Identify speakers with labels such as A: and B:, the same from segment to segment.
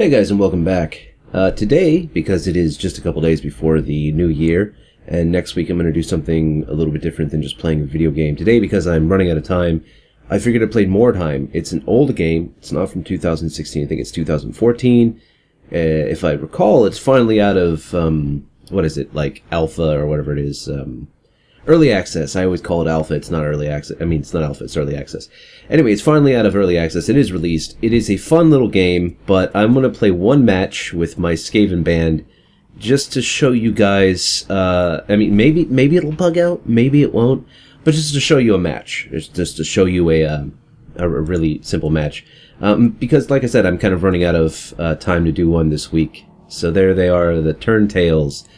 A: Hey guys, and welcome back. Today, because it is just a couple days before the new year, and next week I'm going to do something a little bit different than just playing a video game. Today, because I'm running out of time, I figured I'd play Mordheim. It's an old game. It's not from 2016. I think it's 2014. If I recall, it's finally out of, what is it, like alpha or whatever it is, early access. I always call it alpha. It's not early access. I mean, it's not alpha. It's early access. Anyway, it's finally out of early access. It is released. It is a fun little game, but I'm going to play one match with my Skaven band just to show you guys, I mean, maybe it'll bug out. Maybe it won't. But just to show you a match. Just to show you a really simple match. Because, like I said, I'm kind of running out of time to do one this week. So there they are, the Turntails.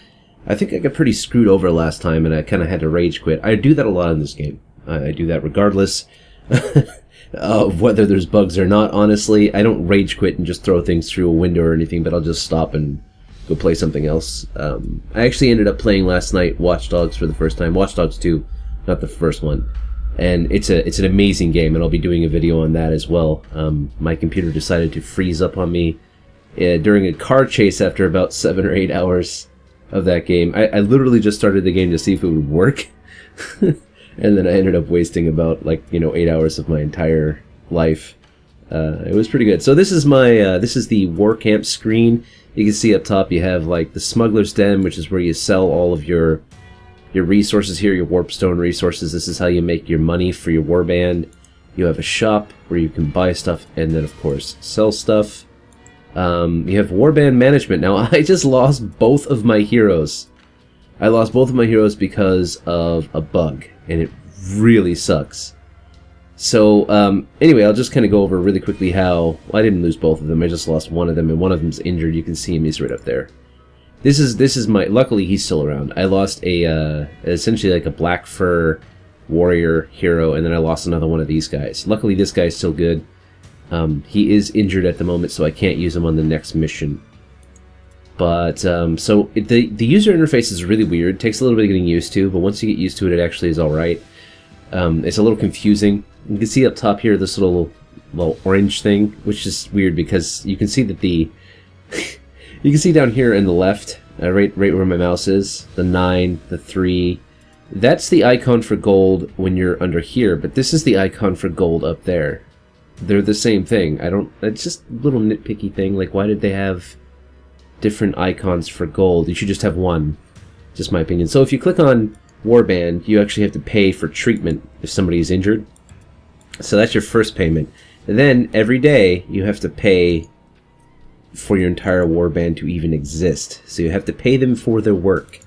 A: I think I got pretty screwed over last time, and I kind of had to rage quit. I do that a lot in this game. I do that regardless of whether there's bugs or not, honestly. I don't rage quit and just throw things through a window or anything, but I'll just stop and go play something else. I actually ended up playing last night Watch Dogs for the first time. Watch Dogs 2, not the first one. And it's an amazing game, and I'll be doing a video on that as well. My computer decided to freeze up on me during a car chase after about 7 or 8 hours of that game. I literally just started the game to see if it would work. And then I ended up wasting about 8 hours of my entire life. It was pretty good. So this is my this is the war camp screen. You can see up top you have like the smuggler's den, which is where you sell all of your resources here, your warpstone resources. This is how you make your money for your warband. You have a shop where you can buy stuff and then of course sell stuff. You have warband management. Now I just lost both of my heroes. I lost both of my heroes because of a bug, and it really sucks. So, anyway, I'll just kind of go over really quickly how... Well, I didn't lose both of them, I just lost one of them, and one of them's injured. You can see him, he's right up there. This is my... Luckily, he's still around. I lost essentially like a black fur warrior hero, and then I lost another one of these guys. Luckily, this guy's still good. He is injured at the moment, so I can't use him on the next mission. But, the user interface is really weird. It takes a little bit of getting used to, but once you get used to it, it actually is alright. It's a little confusing. You can see up top here this little orange thing, which is weird because you can see that the... you can see down here in the left, right where my mouse is, the 9, the 3... That's the icon for gold when you're under here, but this is the icon for gold up there. They're the same thing. It's just a little nitpicky thing, like why did they have different icons for gold? You should just have one, just my opinion. So if you click on Warband, you actually have to pay for treatment if somebody is injured. So that's your first payment. And then every day you have to pay for your entire warband to even exist. So you have to pay them for their work.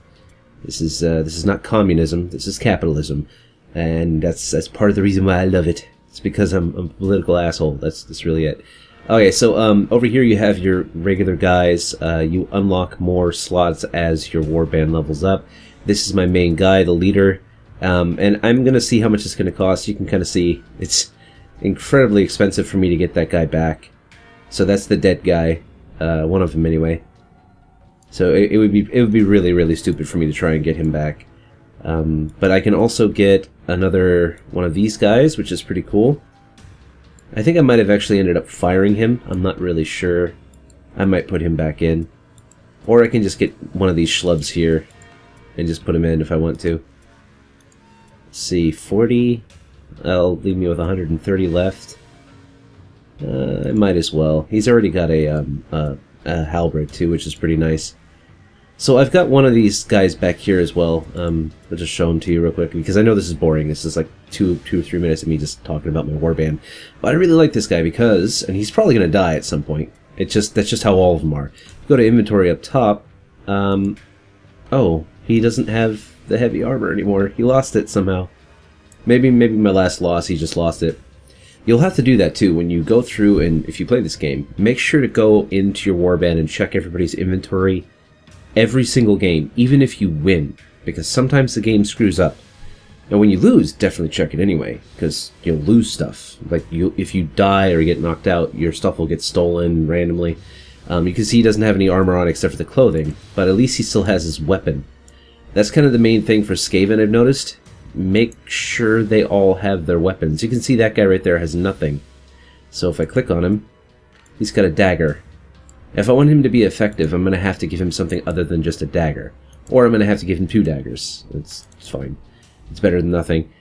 A: This is not communism. This is capitalism, and that's part of the reason why I love it. It's because I'm a political asshole. That's really it. Okay, so over here you have your regular guys. You unlock more slots as your warband levels up. This is my main guy, the leader. And I'm going to see how much it's going to cost. You can kind of see it's incredibly expensive for me to get that guy back. So that's the dead guy. One of them anyway. So it would be really, really stupid for me to try and get him back. But I can also get another one of these guys, which is pretty cool. I think I might have actually ended up firing him. I'm not really sure. I might put him back in. Or I can just get one of these schlubs here and just put him in if I want to. Let's see, 40. That'll leave me with 130 left. I might as well. He's already got a halberd too, which is pretty nice. So I've got one of these guys back here as well. I'll just show him to you real quick because I know this is boring. This is like two or 3 minutes of me just talking about my warband. But I really like this guy because, and he's probably going to die at some point. That's just how all of them are. Go to inventory up top. Oh, he doesn't have the heavy armor anymore. He lost it somehow. Maybe my last loss, he just lost it. You'll have to do that too when you go through, and if you play this game, make sure to go into your warband and check everybody's inventory every single game, even if you win, because sometimes the game screws up. Now when you lose, definitely check it anyway, because you'll lose stuff. Like if you die or get knocked out, your stuff will get stolen randomly. You can see he doesn't have any armor on except for the clothing, but at least he still has his weapon. That's kind of the main thing for Skaven, I've noticed. Make sure they all have their weapons. You can see that guy right there has nothing. So if I click on him, he's got a dagger. If I want him to be effective, I'm going to have to give him something other than just a dagger. Or I'm going to have to give him 2 daggers. It's fine. It's better than nothing.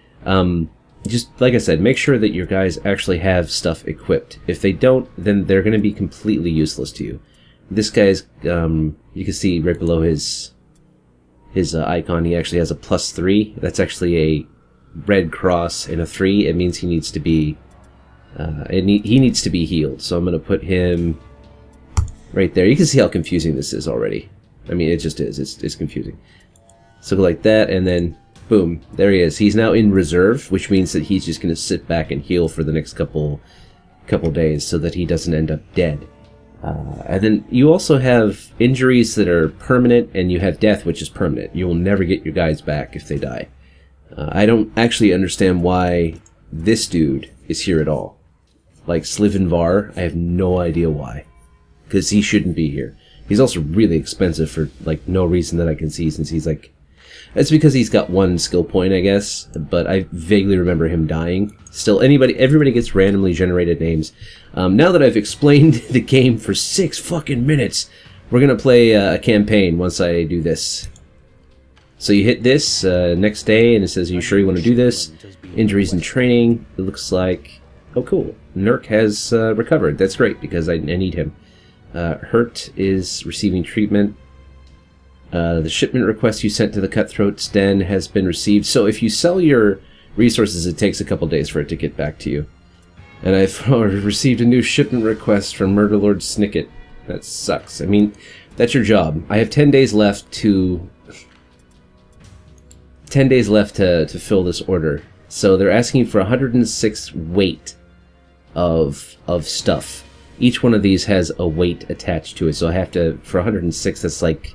A: Just, like I said, make sure that your guys actually have stuff equipped. If they don't, then they're going to be completely useless to you. This guy's, you can see right below his icon, he actually has a +3. That's actually a red cross and a 3. It means he needs to be, he needs to be healed. So I'm going to put him right there. You can see how confusing this is already. I mean, it just is. It's confusing. So like that, and then boom, there he is. He's now in reserve, which means that he's just going to sit back and heal for the next couple days, so that he doesn't end up dead. And then you also have injuries that are permanent, and you have death, which is permanent. You will never get your guys back if they die. I don't actually understand why this dude is here at all. Like Slivenvar, I have no idea why. Because he shouldn't be here. He's also really expensive for, like, no reason that I can see, since he's, like... It's because he's got 1 skill point, I guess, but I vaguely remember him dying. Still, everybody gets randomly generated names. Now that I've explained the game for 6 fucking minutes, we're gonna play a campaign once I do this. So you hit this next day, and it says, "Are you sure you want to do this?" Injuries and training. It looks like... Oh, cool. Nurk has recovered. That's great, because I need him. Hurt is receiving treatment. The shipment request you sent to the Cutthroat's Den has been received. So if you sell your resources, it takes a couple days for it to get back to you. And I've received a new shipment request from Murder Lord Snicket. That sucks. I mean, that's your job. I have 10 days left to... 10 days left to fill this order. So they're asking for 106 weight of stuff. Each one of these has a weight attached to it, so I have to, for 106, that's like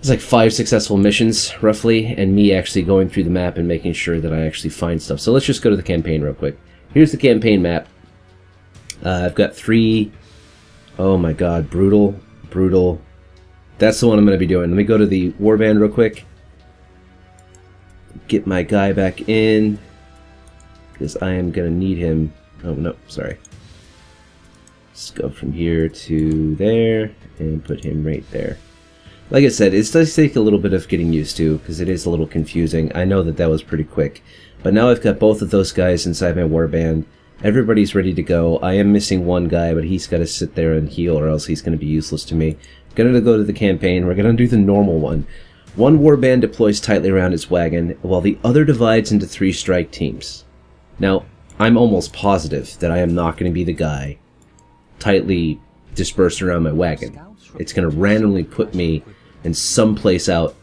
A: 5 successful missions, roughly, and me actually going through the map and making sure that I actually find stuff. So let's just go to the campaign real quick. Here's the campaign map. I've got 3, oh my god, brutal. That's the one I'm going to be doing. Let me go to the warband real quick. Get my guy back in, because I am going to need him. Oh no, sorry. Let's go from here to there, and put him right there. Like I said, it does take a little bit of getting used to, because it is a little confusing. I know that was pretty quick. But now I've got both of those guys inside my warband. Everybody's ready to go. I am missing 1 guy, but he's got to sit there and heal, or else he's going to be useless to me. Going to go to the campaign. We're going to do the normal one. 1 warband deploys tightly around its wagon, while the other divides into 3 strike teams. Now, I'm almost positive that I am not going to be the guy tightly dispersed around my wagon. It's going to randomly put me in some place out.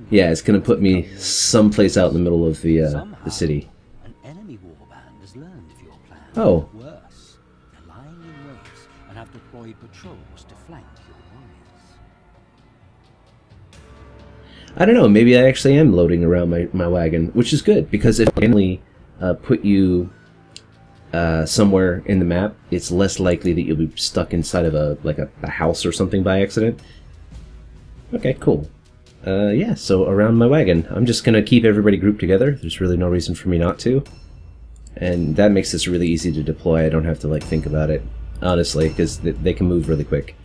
A: Yeah, it's going to put me someplace out in the middle of the city.
B: An enemy warband has learned of your plan.
A: Oh.
B: Worse, they're lying in wait and have deployed patrols to flank your warriors.
A: I don't know, maybe I actually am loading around my wagon, which is good, because if I only put you somewhere in the map, it's less likely that you'll be stuck inside of a house or something by accident. Okay, cool. Yeah, so around my wagon. I'm just gonna keep everybody grouped together. There's really no reason for me not to. And that makes this really easy to deploy. I don't have to, like, think about it, honestly, because they can move really quick.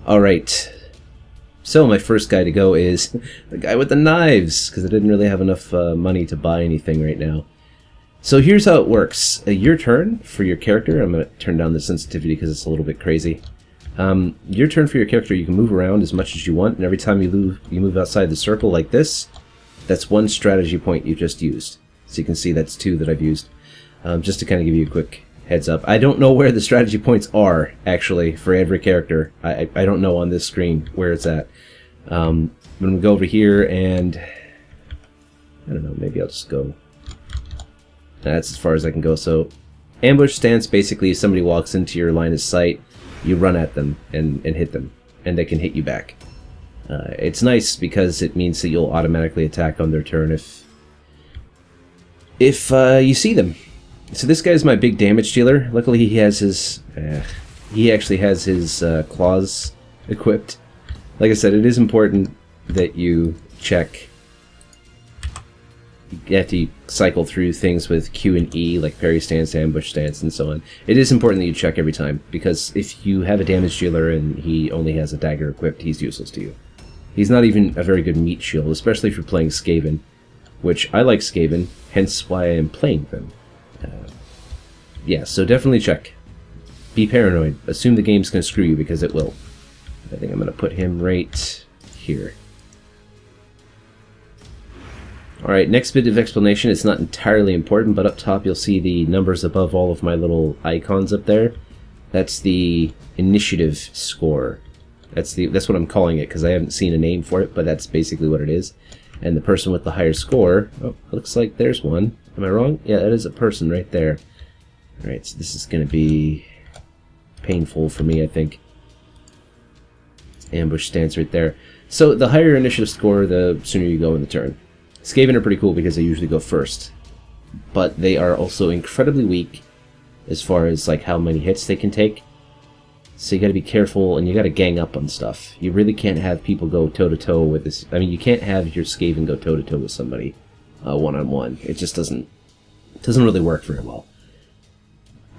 A: Alright. So my first guy to go is the guy with the knives, because I didn't really have enough money to buy anything right now. So here's how it works. Your turn for your character. I'm going to turn down the sensitivity because it's a little bit crazy. Your turn for your character, you can move around as much as you want, and every time you move outside the circle like this, that's 1 strategy point you just used. So you can see that's 2 that I've used. Just to kind of give you a quick heads up. I don't know where the strategy points are, actually, for every character. I don't know on this screen where it's at. I'm going to go over here and... I don't know, maybe I'll just go... That's as far as I can go. So, ambush stance, basically, if somebody walks into your line of sight, you run at them and hit them, and they can hit you back. It's nice because it means that you'll automatically attack on their turn if you see them. So this guy's my big damage dealer. Luckily, he has his he actually has his claws equipped. Like I said, it is important that you check You have to cycle through things with Q and E, like parry stance, ambush stance, and so on. It is important that you check every time, because if you have a damage dealer and he only has a dagger equipped, he's useless to you. He's not even a very good meat shield, especially if you're playing Skaven, which I like Skaven, hence why I am playing them. Yeah, so definitely check. Be paranoid. Assume the game's going to screw you, because it will. I think I'm going to put him right here. Alright, next bit of explanation. It's not entirely important, but up top you'll see the numbers above all of my little icons up there. That's the initiative score. That's what I'm calling it, because I haven't seen a name for it, but that's basically what it is. And the person with the higher score... Oh, looks like there's one. Am I wrong? Yeah, that is a person right there. Alright, so this is going to be painful for me, I think. Ambush stance right there. So the higher initiative score, the sooner you go in the turn. Skaven are pretty cool because they usually go first. But they are also incredibly weak as far as like how many hits they can take. So you gotta be careful, and you gotta gang up on stuff. You really can't have people go toe-to-toe with this. I mean, you can't have your Skaven go toe-to-toe with somebody one-on-one. It just doesn't really work very well.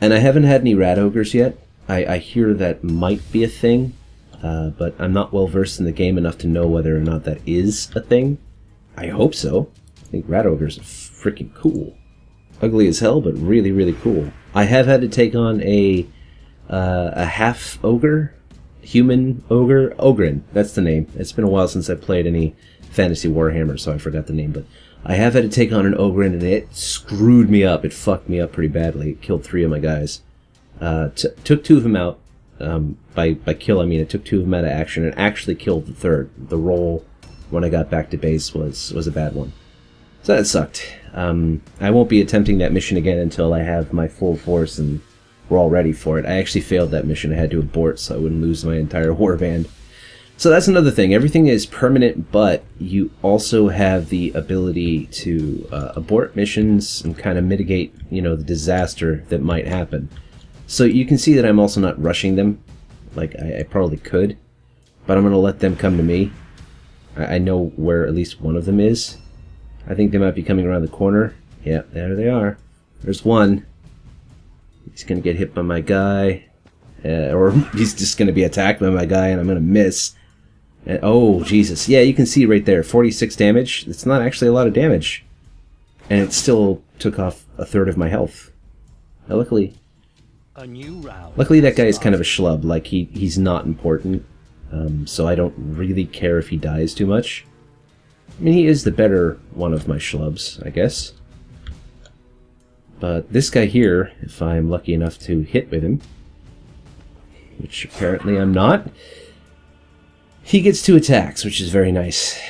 A: And I haven't had any rat ogres yet. I hear that might be a thing, but I'm not well versed in the game enough to know whether or not that is a thing. I hope so. I think rat ogres are freaking cool. Ugly as hell, but really, really cool. I have had to take on a half ogre, human ogre, Ogren. That's the name. It's been a while since I played any fantasy Warhammer, so I forgot the name. But I have had to take on an Ogren, and it screwed me up. It fucked me up pretty badly. It killed 3 of my guys. Took 2 of them out. By kill, I mean it took 2 of them out of action, and actually killed the 3rd. The roll when I got back to base was a bad one. So that sucked. I won't be attempting that mission again until I have my full force and we're all ready for it. I actually failed that mission. I had to abort so I wouldn't lose my entire warband. So that's another thing. Everything is permanent, but you also have the ability to abort missions and kind of mitigate, you know, the disaster that might happen. So you can see that I'm also not rushing them, like I probably could, but I'm going to let them come to me. I know where at least one of them is. I think they might be coming around the corner. Yeah, there they are. There's one. He's going to get hit by my guy, or he's just going to be attacked by my guy, and I'm going to miss. And, oh, Jesus. Yeah, you can see right there, 46 damage. It's not actually a lot of damage. And it still took off a 1/3 of my health. Now, luckily that guy is kind of a schlub. Like, he's not important, so I don't really care if he dies too much. I mean, he is the better one of my schlubs, I guess. But this guy here, if I'm lucky enough to hit with him, which apparently I'm not, he gets 2 attacks, which is very nice.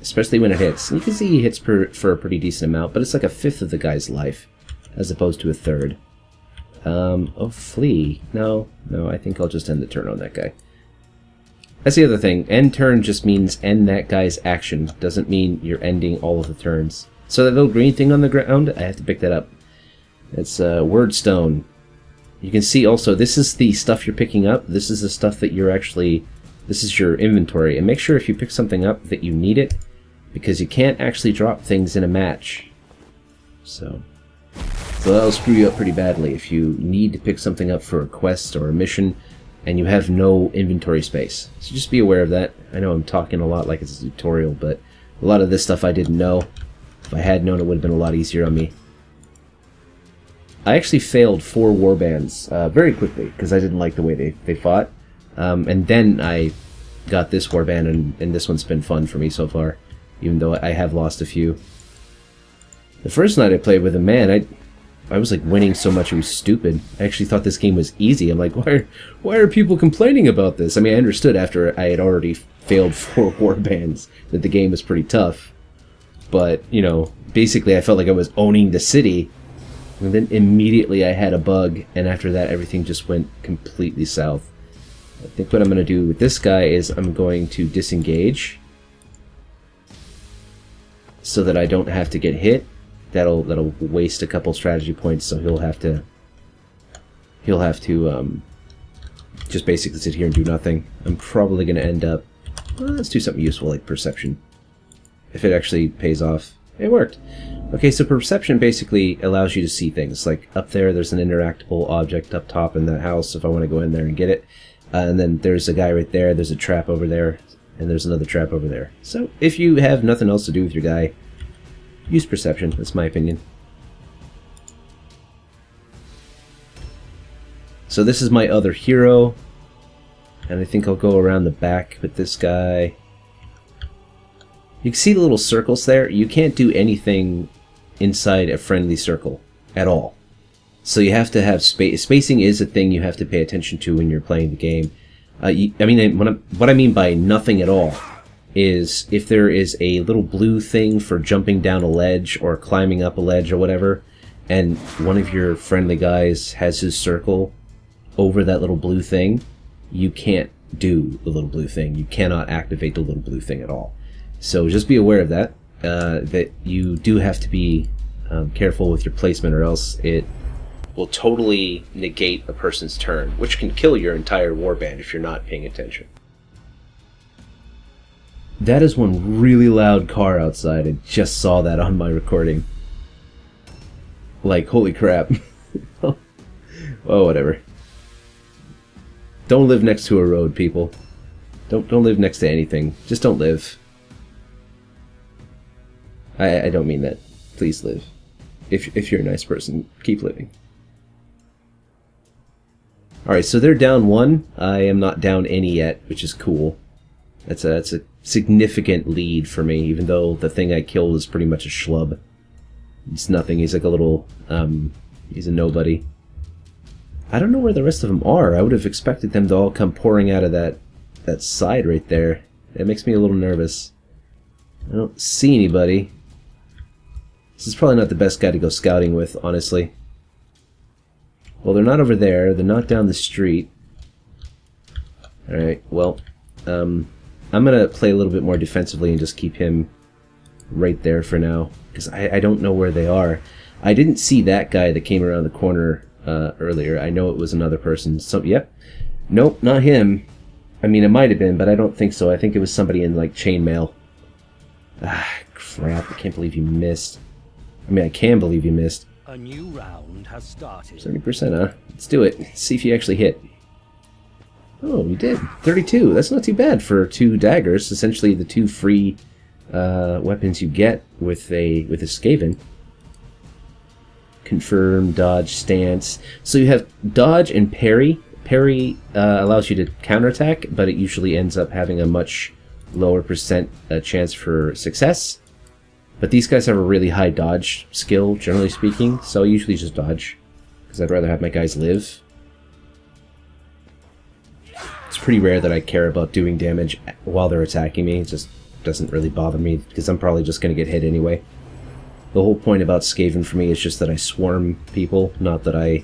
A: Especially when it hits. And you can see he hits for a pretty decent amount, but it's like a 1/5 of the guy's life, as opposed to a 1/3. Oh, flee. No, I think I'll just end the turn on that guy. That's the other thing. End turn just means end that guy's action. Doesn't mean you're ending all of the turns. So that little green thing on the ground, I have to pick that up. It's word stone. You can see also, this is the stuff you're picking up. This is the stuff that you're actually... This is your inventory. And make sure if you pick something up that you need it, because you can't actually drop things in a match. So that'll screw you up pretty badly if you need to pick something up for a quest or a mission and you have no inventory space. So just be aware of that. I know I'm talking a lot like it's a tutorial, but a lot of this stuff I didn't know. If I had known, it would have been a lot easier on me. I actually failed 4 warbands very quickly because I didn't like the way they fought. And then I got this warband, and this one's been fun for me so far, even though I have lost a few. The first night I played with a man, I was like winning so much it was stupid. I actually thought this game was easy. I'm like, why are people complaining about this? I mean, I understood after I had already failed 4 warbands that the game was pretty tough. But, you know, basically I felt like I was owning the city. And then immediately I had a bug, and after that everything just went completely south. I think what I'm going to do with this guy is I'm going to disengage so that I don't have to get hit. That'll waste a couple strategy points, so he'll have to just basically sit here and do nothing. I'm probably going to end up... Well, let's do something useful like perception. If it actually pays off. It worked. Okay, so perception basically allows you to see things. Like up there, there's an interactable object up top in that house if I want to go in there and get it. And then there's a guy right there, there's a trap over there, and there's another trap over there. So if you have nothing else to do with your guy, use perception. That's my opinion. So this is my other hero. And I think I'll go around the back with this guy. You can see the little circles there. You can't do anything inside a friendly circle at all. So you have to have space. Spacing is a thing you have to pay attention to when you're playing the game. What I mean by nothing at all is if there is a little blue thing for jumping down a ledge or climbing up a ledge or whatever, and one of your friendly guys has his circle over that little blue thing, you can't do the little blue thing. You cannot activate the little blue thing at all. So just be aware of that. That you do have to be careful with your placement, or else it will totally negate a person's turn, which can kill your entire warband if you're not paying attention. That is one really loud car outside. I just saw that on my recording. Like, holy crap. Oh, whatever. Don't live next to a road, people. Don't live next to anything. Just don't live. I don't mean that. Please live. If you're a nice person, keep living. Alright, so they're down one. I am not down any yet, which is cool. That's a significant lead for me, even though the thing I killed is pretty much a schlub. It's nothing. He's like a little, he's a nobody. I don't know where the rest of them are. I would have expected them to all come pouring out of that side right there. It makes me a little nervous. I don't see anybody. This is probably not the best guy to go scouting with, honestly. Well, they're not over there. They're not down the street. Alright, well, I'm going to play a little bit more defensively and just keep him right there for now, because I don't know where they are. I didn't see that guy that came around the corner earlier. I know it was another person. So, yep. Nope, not him. I mean, it might have been, but I don't think so. I think it was somebody in, like, chainmail. Ah, crap. I can't believe you missed. I mean, I can believe you missed.
B: A new round has started.
A: 70%, huh? Let's do it. See if you actually hit. Oh, you did. 32. That's not too bad for 2 daggers. Essentially the 2 free weapons you get with a Skaven. Confirm, dodge, stance. So you have dodge and parry. Parry allows you to counterattack, but it usually ends up having a much lower percent chance for success. But these guys have a really high dodge skill, generally speaking, so I usually just dodge, because I'd rather have my guys live. It's pretty rare that I care about doing damage while they're attacking me. It just doesn't really bother me, because I'm probably just going to get hit anyway. The whole point about Skaven for me is just that I swarm people, not that I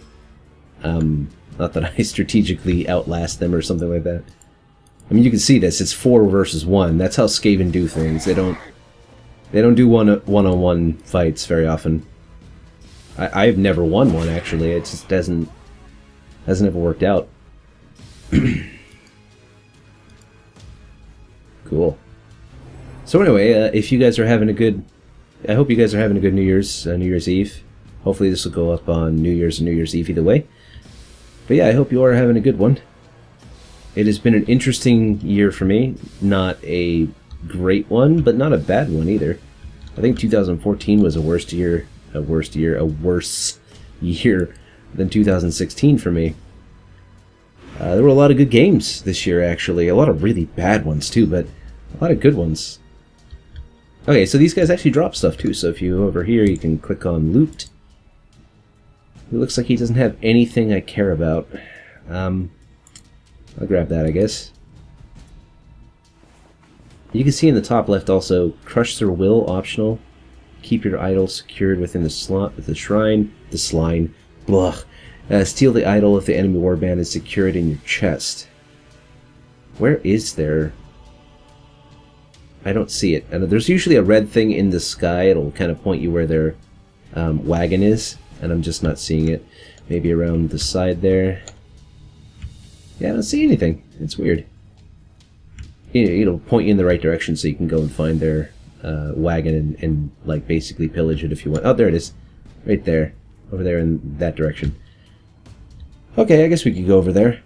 A: strategically outlast them or something like that. I mean, you can see this. It's 4 versus 1. That's how Skaven do things. They don't do one-on-one fights very often. I've never won one, actually. It just hasn't ever worked out. Cool. So anyway, if you guys are having a good... I hope you guys are having a good New Year's Eve. Hopefully this will go up on New Year's and New Year's Eve either way. But yeah, I hope you are having a good one. It has been an interesting year for me. Not a great one, but not a bad one either. I think 2014 was a worse year than 2016 for me. There were a lot of good games this year, actually. A lot of really bad ones too, but a lot of good ones. Okay, so these guys actually drop stuff too, so if you over here, you can click on loot. It looks like he doesn't have anything I care about. I'll grab that, I guess. You can see in the top left also, crush their will optional. Keep your idol secured within the slot with the shrine. The slime. Blah. Steal the idol if the enemy warband is secured in your chest. Where is there? I don't see it. And there's usually a red thing in the sky. It'll kind of point you where their wagon is, and I'm just not seeing it. Maybe around the side there. Yeah, I don't see anything. It's weird. It'll point you in the right direction so you can go and find their wagon and like basically pillage it if you want. Oh, there it is, right there, over there in that direction. Okay, I guess we could go over there.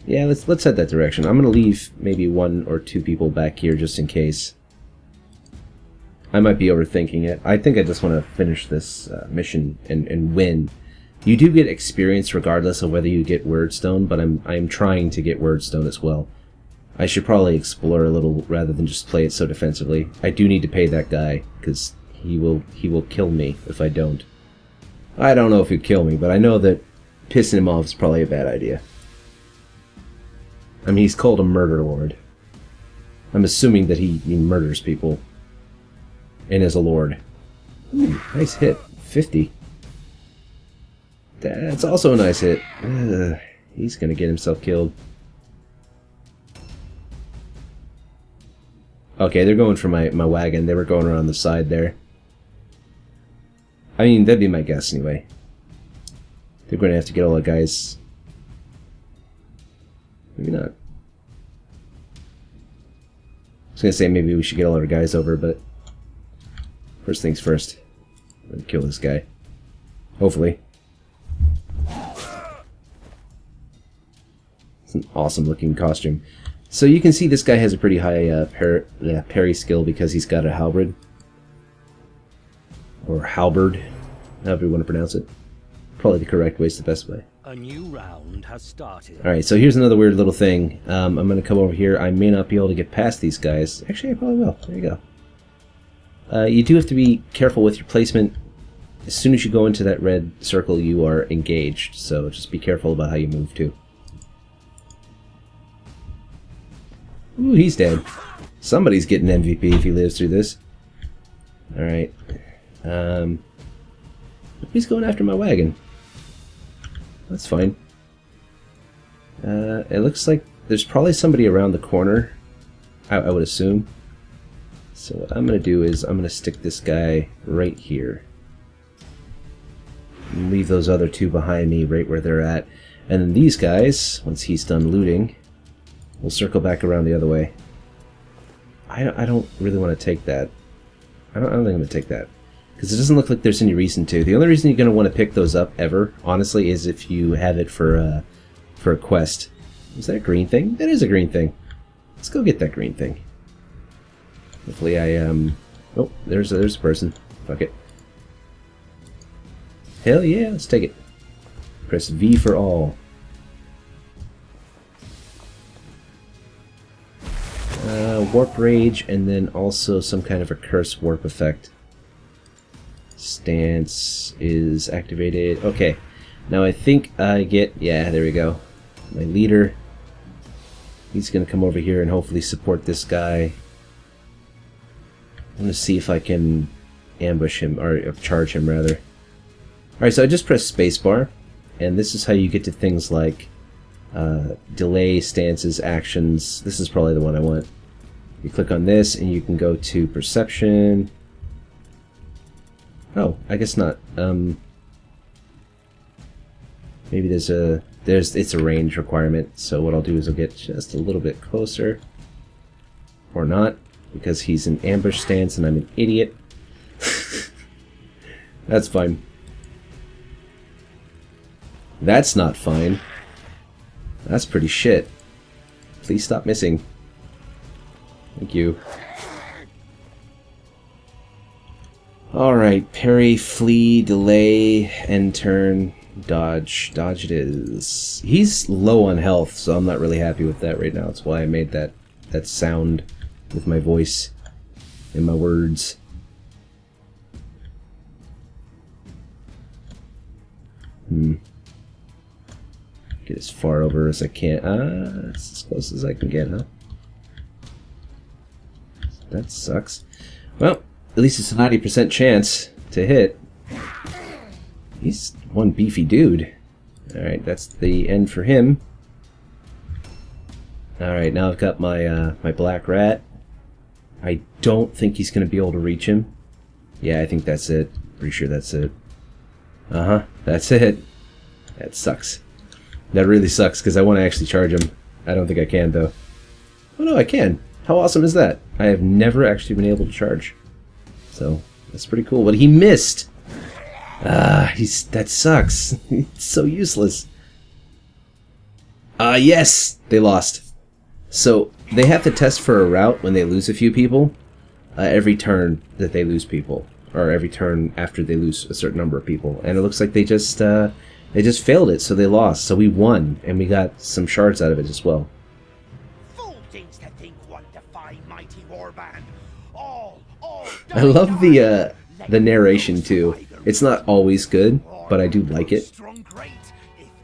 A: Yeah, let's head that direction. I'm gonna leave maybe 1 or 2 people back here just in case. I might be overthinking it. I think I just want to finish this mission and win. You do get experience regardless of whether you get Wordstone, but I'm trying to get Wordstone as well. I should probably explore a little rather than just play it so defensively. I do need to pay that guy because he will kill me if I don't. I don't know if he'd kill me, but I know that pissing him off is probably a bad idea. I mean, he's called a murder lord. I'm assuming that he murders people. And is a lord. Ooh, nice hit. 50. That's also a nice hit. Ugh, he's gonna get himself killed. Okay, they're going for my wagon. They were going around the side there. I mean, that'd be my guess anyway. They're going to have to get all the guys. Maybe not. I was going to say maybe we should get all our guys over, but first things first. I'm going to kill this guy. Hopefully. It's an awesome looking costume. So you can see this guy has a pretty high parry skill because he's got a halberd. Or halberd, however you want to pronounce it. Probably the correct way is the best way.
B: A new round has started.
A: Alright, so here's another weird little thing. I'm going to come over here. I may not be able to get past these guys. Actually, I probably will. There you go. You do have to be careful with your placement. As soon as you go into that red circle, you are engaged. So just be careful about how you move, too. Ooh, he's dead. Somebody's getting MVP if he lives through this. Alright. He's going after my wagon. That's fine. It looks like there's probably somebody around the corner, I would assume. So what I'm going to do is I'm going to stick this guy right here. And leave those other 2 behind me right where they're at. And then these guys, once he's done looting, we'll circle back around the other way. I don't really want to take that. I don't think I'm going to take that. Because it doesn't look like there's any reason to. The only reason you're going to want to pick those up ever, honestly, is if you have it for a quest. Is that a green thing? That is a green thing. Let's go get that green thing. Hopefully I, oh, there's a person. Fuck it. Hell yeah, let's take it. Press V for all. Warp Rage, and then also some kind of a curse warp effect. Stance is activated. Okay, now I think I get, yeah, there we go. My leader. He's going to come over here and hopefully support this guy. I'm going to see if I can ambush him, or charge him rather. Alright, so I just pressed spacebar, and this is how you get to things like delay, stances, actions. This is probably the one I want. You click on this and you can go to perception. Oh, I guess not. Maybe it's a range requirement. So what I'll do is I'll get just a little bit closer, or not, because he's in ambush stance and I'm an idiot. That's fine. That's not fine. That's pretty shit. Please stop missing. Thank you. Alright, parry, flee, delay, end turn, dodge. Dodge it is. He's low on health, so I'm not really happy with that right now. That's why I made that sound with my voice and my words. Get as far over as I can. That's as close as I can get, huh? That sucks. Well, at least it's a 90% chance to hit. He's one beefy dude. Alright, that's the end for him. Alright, now I've got my my black rat. I don't think he's going to be able to reach him. Yeah, I think that's it. Pretty sure that's it. Uh-huh, that's it. That sucks. That really sucks, because I want to actually charge him. I don't think I can, though. Oh no, I can. How awesome is that? I have never actually been able to charge. So, that's pretty cool. But he missed! That sucks. It's so useless. Yes! They lost. So, they have to test for a route when they lose a few people. Every turn that they lose people. Or every turn after they lose a certain number of people. And it looks like they just failed it, so they lost. So we won, and we got some shards out of it as well.
C: Fool thinks to think one defy mighty warband. All
A: I love the narration too. It's not always good, but I do like it.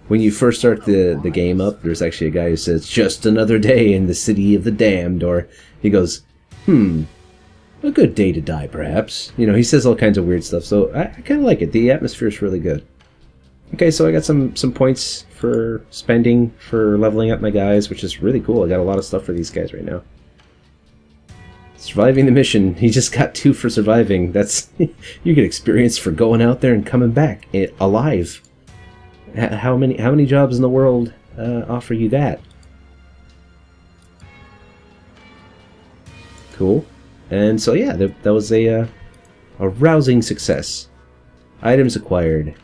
A: When you first start the game up, there's actually a guy who says, "Just another day in the city of the damned," or he goes, "A good day to die, perhaps." You know, he says all kinds of weird stuff, so I kind of like it. The atmosphere is really good. Okay, so I got some points for spending for leveling up my guys, which is really cool. I got a lot of stuff for these guys right now. Surviving the mission. He just got 2 for surviving. That's you get experience for going out there and coming back alive. How many jobs in the world offer you that? Cool. And so yeah, that was a rousing success. Items acquired.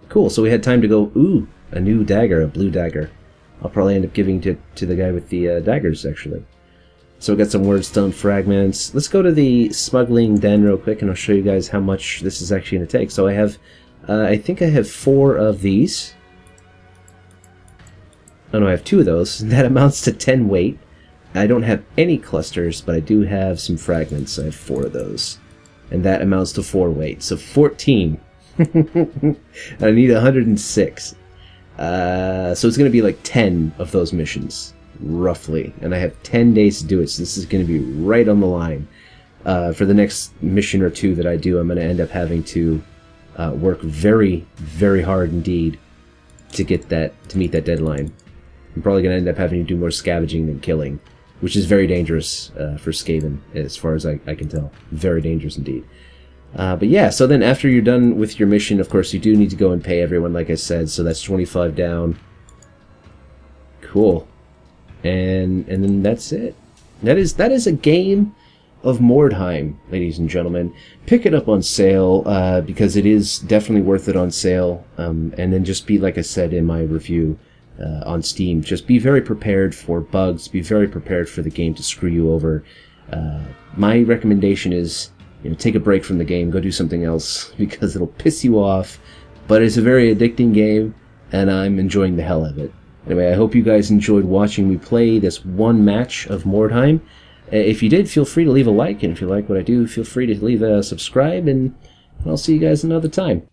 A: Cool. So we had time to go. Ooh, a new dagger, a blue dagger. I'll probably end up giving to the guy with the daggers actually. So we got some wordstone fragments. Let's go to the smuggling den real quick, and I'll show you guys how much this is actually going to take. So I have, I think I have 4 of these. Oh no, I have 2 of those. That amounts to 10 weight. I don't have any clusters, but I do have some fragments. I have 4 of those. And that amounts to 4 weight. So 14. I need 106. So it's going to be like 10 of those missions, roughly. And I have 10 days to do it, so this is going to be right on the line. For the next mission or 2 that I do, I'm going to end up having to work very, very hard indeed to get that, to meet that deadline. I'm probably going to end up having to do more scavenging than killing, which is very dangerous for Skaven, as far as I can tell. Very dangerous indeed. But yeah, so then after you're done with your mission, of course, you do need to go and pay everyone, like I said, so that's 25 down. Cool. And then that's it. That is a game of Mordheim, ladies and gentlemen. Pick it up on sale, because it is definitely worth it on sale. And then just be, like I said in my review on Steam, just be very prepared for bugs, be very prepared for the game to screw you over. My recommendation is, you know, take a break from the game, go do something else, because it'll piss you off. But it's a very addicting game, and I'm enjoying the hell of it. Anyway, I hope you guys enjoyed watching me play this one match of Mordheim. If you did, feel free to leave a like, and if you like what I do, feel free to leave a subscribe, and I'll see you guys another time.